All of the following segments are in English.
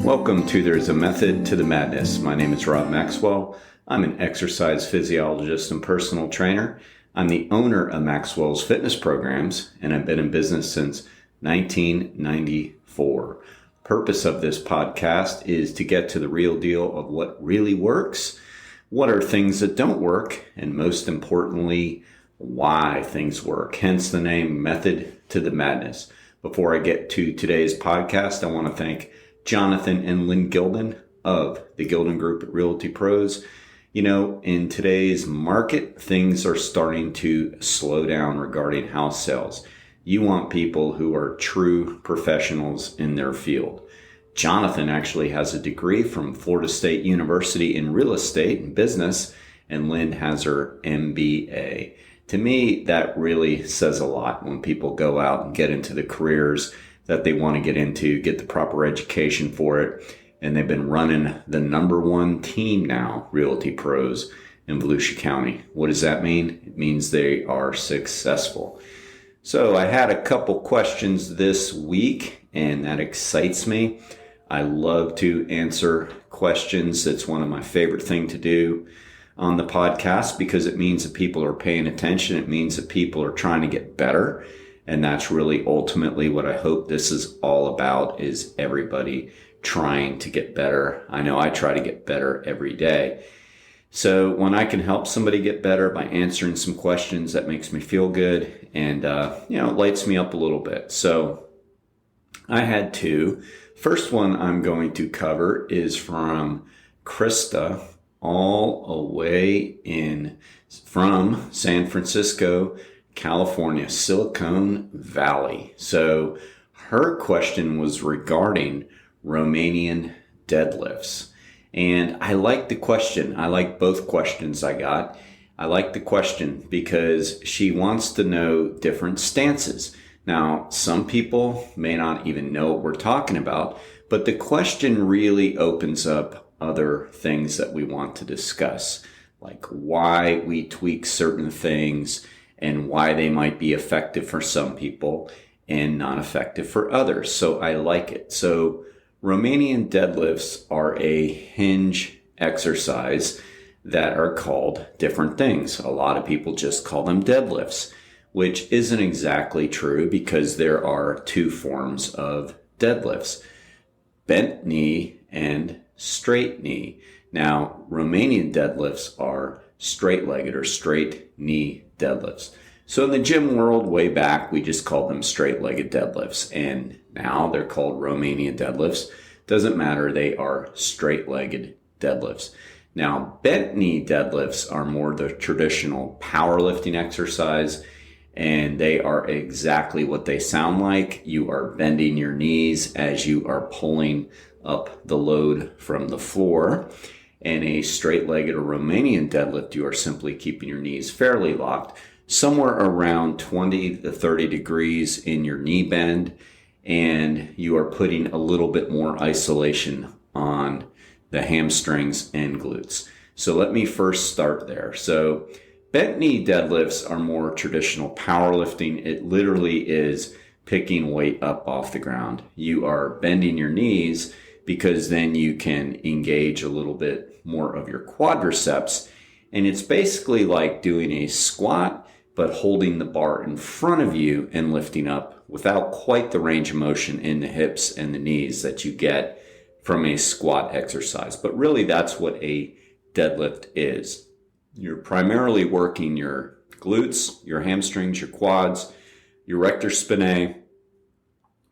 Welcome to There's a Method to the Madness. My name is Rob Maxwell. I'm an exercise physiologist and personal trainer. I'm the owner of Maxwell's Fitness Programs, and I've been in business since 1994. Purpose of this podcast is to get to the real deal of what really works, what are things that don't work, and most importantly, why things work. Hence the name Method to the Madness. Before I get to today's podcast, I want to thank Jonathan and Lynn Gilden of the Gilden Group at Realty Pros. You know, in today's market, things are starting to slow down regarding house sales. You want people who are true professionals in their field. Jonathan actually has a degree from Florida State University in real estate and business, and Lynn has her MBA. To me, that really says a lot when people go out and get into the careers that they want to get into, get the proper education for it. And they've been running the number one team now, Realty Pros in Volusia County. What does that mean? It means they are successful. So I had a couple questions this week, and that excites me. I love to answer questions. It's one of my favorite things to do on the podcast because it means that people are paying attention. It means that people are trying to get better. And that's really ultimately what I hope this is all about, is everybody trying to get better. I know I try to get better every day. So when I can help somebody get better by answering some questions, that makes me feel good and, it lights me up a little bit. So I had two. First one I'm going to cover is from Krista, all the way from San Francisco, California, Silicon Valley. So her question was regarding Romanian deadlifts. And I like the question. I like both questions I got. I like the question because she wants to know different stances. Now, some people may not even know what we're talking about, but the question really opens up other things that we want to discuss, like why we tweak certain things and why they might be effective for some people and not effective for others. So I like it. So Romanian deadlifts are a hinge exercise that are called different things. A lot of people just call them deadlifts, which isn't exactly true because there are two forms of deadlifts, bent knee and straight knee. Now, Romanian deadlifts are straight-legged or straight knee deadlifts. So in the gym world, way back, we just called them straight-legged deadlifts. And now they're called Romanian deadlifts. Doesn't matter, they are straight-legged deadlifts. Now, bent knee deadlifts are more the traditional powerlifting exercise, and they are exactly what they sound like. You are bending your knees as you are pulling up the load from the floor. And a straight-legged or Romanian deadlift, you are simply keeping your knees fairly locked, somewhere around 20 to 30 degrees in your knee bend, and you are putting a little bit more isolation on the hamstrings and glutes. So let me first start there. So bent knee deadlifts are more traditional powerlifting. It literally is picking weight up off the ground. You are bending your knees because then you can engage a little bit more of your quadriceps. And it's basically like doing a squat, but holding the bar in front of you and lifting up without quite the range of motion in the hips and the knees that you get from a squat exercise. But really, that's what a deadlift is. You're primarily working your glutes, your hamstrings, your quads, your rector spinae,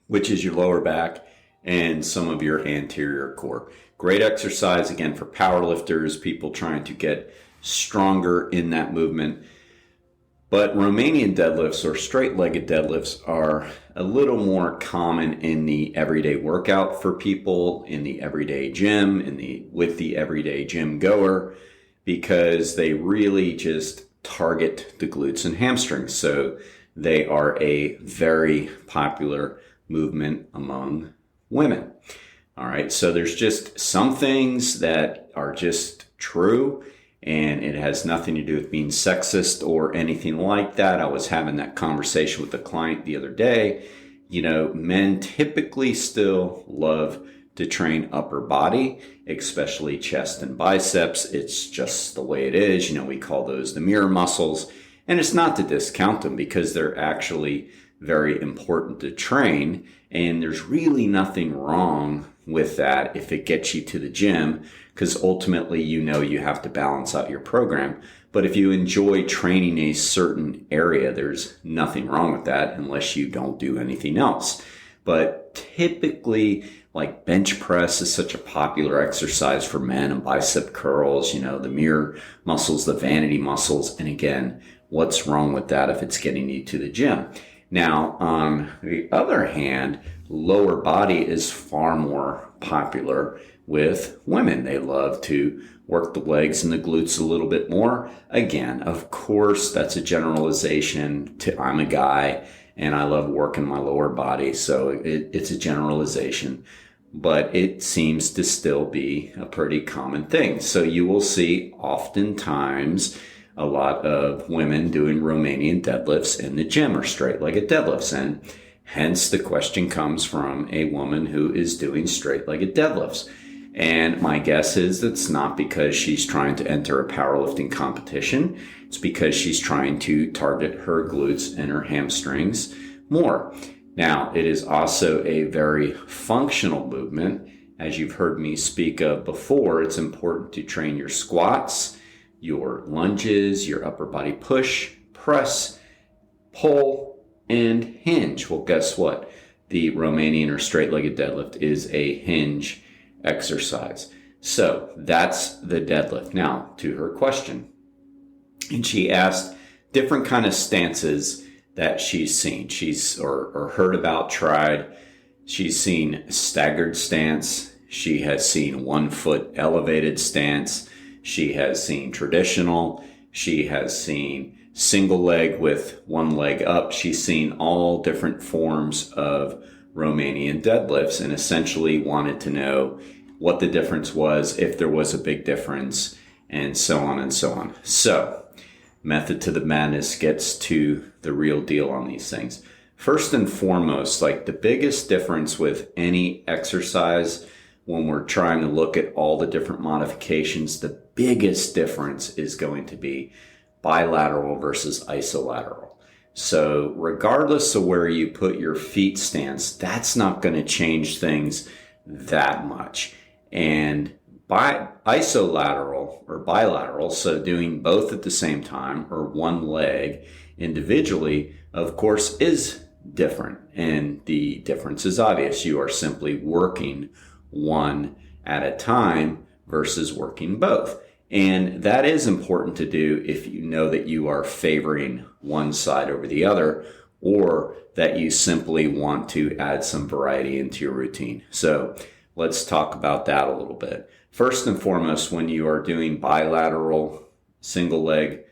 which is your lower back, and some of your anterior core. Great exercise, again, for power lifters, people trying to get stronger in that movement. But Romanian deadlifts or straight-legged deadlifts are a little more common in the everyday workout for people, in the everyday gym, with the everyday gym goer, because they really just target the glutes and hamstrings. So they are a very popular movement among women. All right, so there's just some things that are just true, and it has nothing to do with being sexist or anything like that. I was having that conversation with a client the other day. You know, men typically still love to train upper body, especially chest and biceps. It's just the way it is. We call those the mirror muscles. And it's not to discount them because they're actually very important to train. And there's really nothing wrong with that if it gets you to the gym, because ultimately, you have to balance out your program. But if you enjoy training a certain area, there's nothing wrong with that unless you don't do anything else. But typically, like bench press is such a popular exercise for men, and bicep curls, the mirror muscles, the vanity muscles. And again, what's wrong with that if it's getting you to the gym? Now, on the other hand, lower body is far more popular with women. They love to work the legs and the glutes a little bit more. Again, of course, that's a generalization. I'm a guy and I love working my lower body, so it's a generalization. But it seems to still be a pretty common thing. So you will see oftentimes a lot of women doing Romanian deadlifts in the gym or straight-legged deadlifts. And hence the question comes from a woman who is doing straight-legged deadlifts. And my guess is it's not because she's trying to enter a powerlifting competition. It's because she's trying to target her glutes and her hamstrings more. Now, it is also a very functional movement. As you've heard me speak of before, it's important to train your squats, your lunges, your upper body push, press, pull, and hinge. Well, guess what? The Romanian or straight-legged deadlift is a hinge exercise. So that's the deadlift. Now, to her question. And she asked different kind of stances that she's seen. Or heard about, tried. She's seen staggered stance. She has seen 1 foot elevated stance. She has seen traditional. She has seen single leg with 1 leg up. She's seen all different forms of Romanian deadlifts and essentially wanted to know what the difference was, if there was a big difference, and so on and so on. So, method to the madness gets to the real deal on these things. First and foremost, like the biggest difference with any exercise when we're trying to look at all the different modifications, the biggest difference is going to be bilateral versus isolateral. So regardless of where you put your feet stance, that's not going to change things that much. And isolateral or bilateral, so doing both at the same time or 1 leg individually, of course, is different. And the difference is obvious. You are simply working one at a time versus working both. And that is important to do if you know that you are favoring one side over the other, or that you simply want to add some variety into your routine. So let's talk about that a little bit. First and foremost, when you are doing bilateral deadlifts,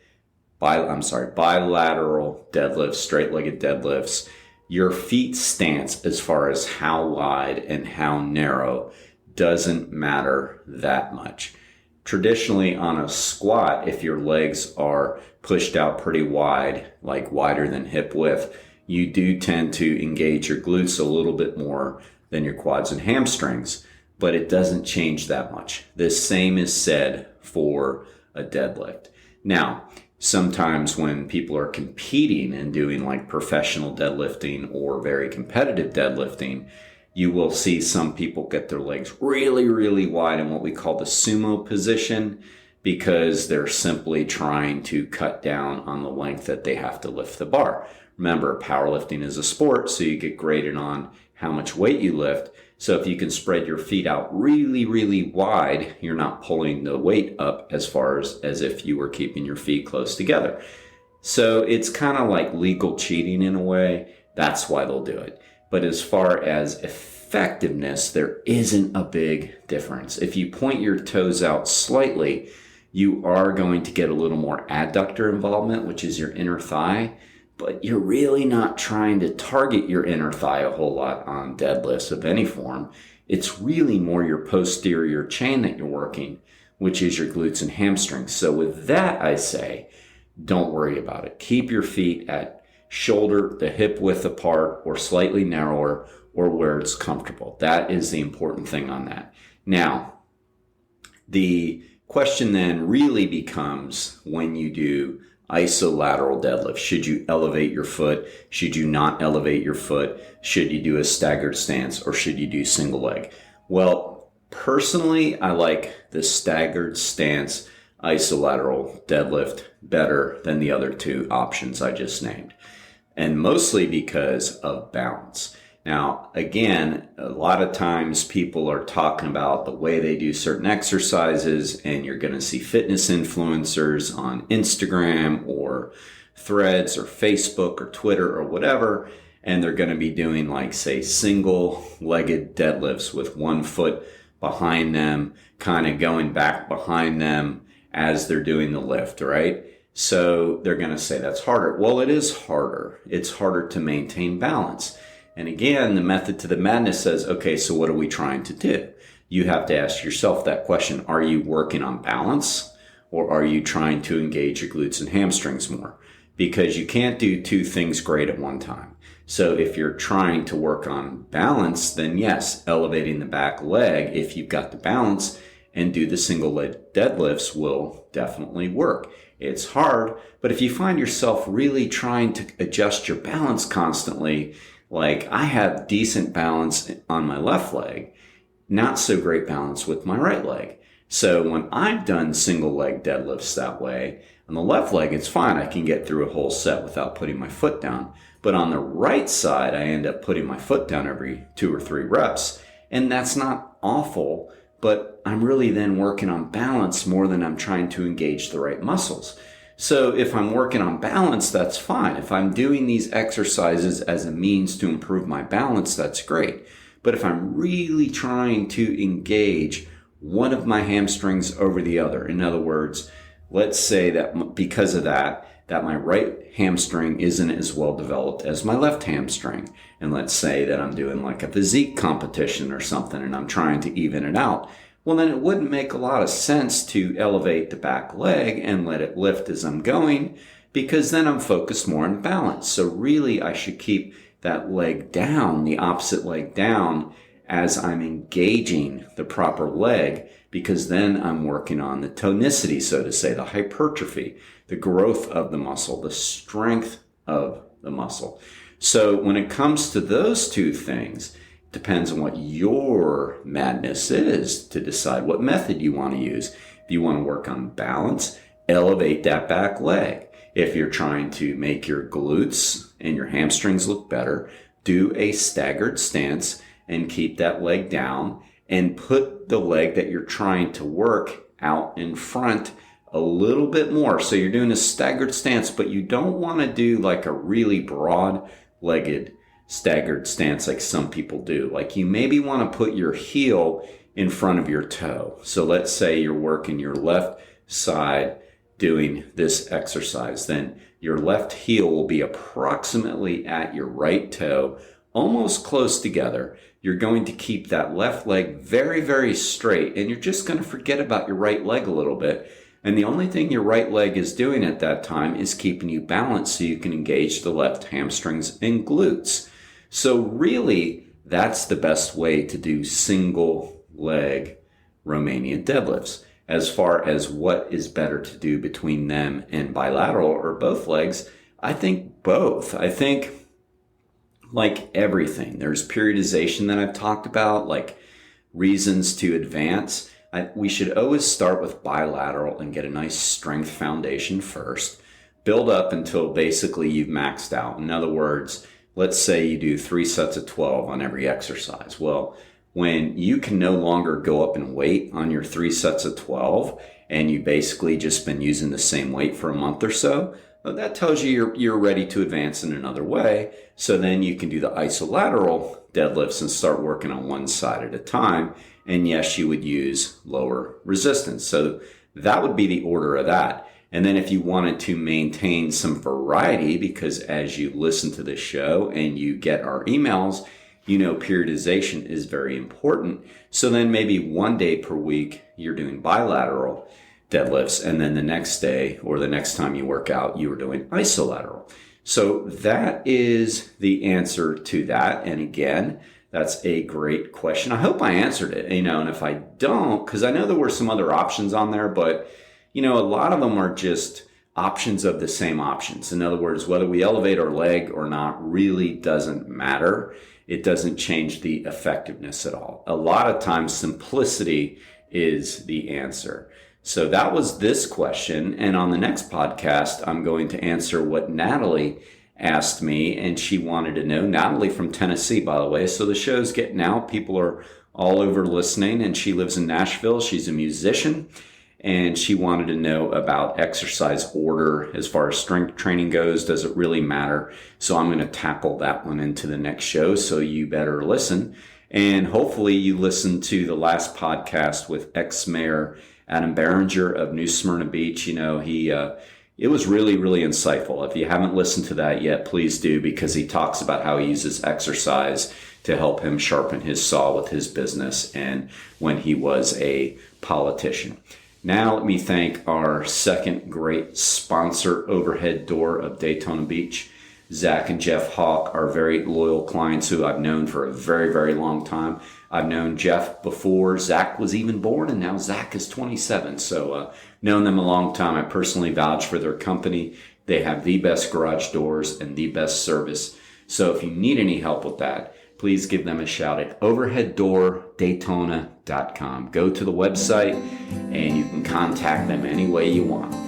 straight-legged deadlifts, your feet stance as far as how wide and how narrow doesn't matter that much. Traditionally on a squat, if your legs are pushed out pretty wide, like wider than hip width, you do tend to engage your glutes a little bit more than your quads and hamstrings, but it doesn't change that much. The same is said for a deadlift. Now, sometimes when people are competing and doing like professional deadlifting or very competitive deadlifting, you will see some people get their legs really, really wide in what we call the sumo position, because they're simply trying to cut down on the length that they have to lift the bar. Remember, powerlifting is a sport, so you get graded on how much weight you lift. So if you can spread your feet out really, really wide, you're not pulling the weight up as far as if you were keeping your feet close together. So it's kind of like legal cheating in a way. That's why they'll do it. But as far as effectiveness, there isn't a big difference. If you point your toes out slightly, you are going to get a little more adductor involvement, which is your inner thigh. But you're really not trying to target your inner thigh a whole lot on deadlifts of any form. It's really more your posterior chain that you're working, which is your glutes and hamstrings. So with that, I say, don't worry about it. Keep your feet at shoulder, the hip width apart, or slightly narrower, or where it's comfortable. That is the important thing on that. Now, the question then really becomes when you do isolateral deadlift. Should you elevate your foot? Should you not elevate your foot? Should you do a staggered stance or should you do single leg? Well, personally, I like the staggered stance isolateral deadlift better than the other two options I just named. And mostly because of balance. Now, again, a lot of times people are talking about the way they do certain exercises, and you're going to see fitness influencers on Instagram or Threads or Facebook or Twitter or whatever, and they're going to be doing like, say, single-legged deadlifts with one foot behind them, kind of going back behind them as they're doing the lift, right? So they're going to say that's harder. Well, it is harder. It's harder to maintain balance. And again, the method to the madness says, okay, so what are we trying to do? You have to ask yourself that question. Are you working on balance or are you trying to engage your glutes and hamstrings more? Because you can't do two things great at one time. So if you're trying to work on balance, then yes, elevating the back leg, if you've got the balance and do the single leg deadlifts will definitely work. It's hard, but if you find yourself really trying to adjust your balance constantly, like I have decent balance on my left leg, not so great balance with my right leg. So when I've done single leg deadlifts that way, on the left leg, it's fine. I can get through a whole set without putting my foot down. But on the right side, I end up putting my foot down every 2 or 3 reps. And that's not awful, but I'm really then working on balance more than I'm trying to engage the right muscles. So if I'm working on balance, that's fine. If I'm doing these exercises as a means to improve my balance, that's great. But if I'm really trying to engage one of my hamstrings over the other, in other words, let's say that because of that my right hamstring isn't as well developed as my left hamstring. And let's say that I'm doing like a physique competition or something and I'm trying to even it out. Well, then it wouldn't make a lot of sense to elevate the back leg and let it lift as I'm going, because then I'm focused more on balance. So really, I should keep that leg down, the opposite leg down, as I'm engaging the proper leg, because then I'm working on the tonicity, so to say, the hypertrophy, the growth of the muscle, the strength of the muscle. So when it comes to those two things, depends on what your madness is to decide what method you want to use. If you want to work on balance, elevate that back leg. If you're trying to make your glutes and your hamstrings look better, do a staggered stance and keep that leg down and put the leg that you're trying to work out in front a little bit more. So you're doing a staggered stance, but you don't want to do like a really broad-legged staggered stance like some people do. Like you maybe want to put your heel in front of your toe. So let's say you're working your left side doing this exercise. Then your left heel will be approximately at your right toe, almost close together. You're going to keep that left leg very, very straight, and you're just going to forget about your right leg a little bit. And the only thing your right leg is doing at that time is keeping you balanced so you can engage the left hamstrings and glutes. So really, that's the best way to do single leg Romanian deadlifts. As far as what is better to do between them and bilateral or both legs, I think both. I think like everything, there's periodization that I've talked about, like reasons to advance. We should always start with bilateral and get a nice strength foundation first. Build up until basically you've maxed out. In other words, let's say you do 3 sets of 12 on every exercise. Well, when you can no longer go up in weight on your 3 sets of 12 and you basically just been using the same weight for a month or so, well, that tells you you're ready to advance in another way. So then you can do the isolateral deadlifts and start working on one side at a time. And yes, you would use lower resistance. So that would be the order of that. And then if you wanted to maintain some variety, because as you listen to this show and you get our emails, you know periodization is very important. So then maybe one day per week, you're doing bilateral deadlifts. And then the next day or the next time you work out, you are doing isolateral. So that is the answer to that. And again, That's a great question. I hope I answered it, and if I don't, because I know there were some other options on there, but, a lot of them are just options of the same options. In other words, whether we elevate our leg or not really doesn't matter. It doesn't change the effectiveness at all. A lot of times, simplicity is the answer. So that was this question. And on the next podcast, I'm going to answer what Natalie asked me, and she wanted to know. Natalie from Tennessee, by the way. So the show's getting out. People are all over listening, and she lives in Nashville. She's a musician, and she wanted to know about exercise order as far as strength training goes. Does it really matter? So I'm going to tackle that one into the next show. So you better listen. And hopefully you listened to the last podcast with ex-mayor Adam Berenger of New Smyrna Beach. It was really, really insightful. If you haven't listened to that yet, please do, because he talks about how he uses exercise to help him sharpen his saw with his business and when he was a politician. Now let me thank our second great sponsor, Overhead Door of Daytona Beach. Zach and Jeff Hawk are very loyal clients who I've known for a very, very long time. I've known Jeff before Zach was even born, and now Zach is 27. So known them a long time. I personally vouch for their company. They have the best garage doors and the best service. So if you need any help with that, please give them a shout at overheaddoordaytona.com. Go to the website and you can contact them any way you want.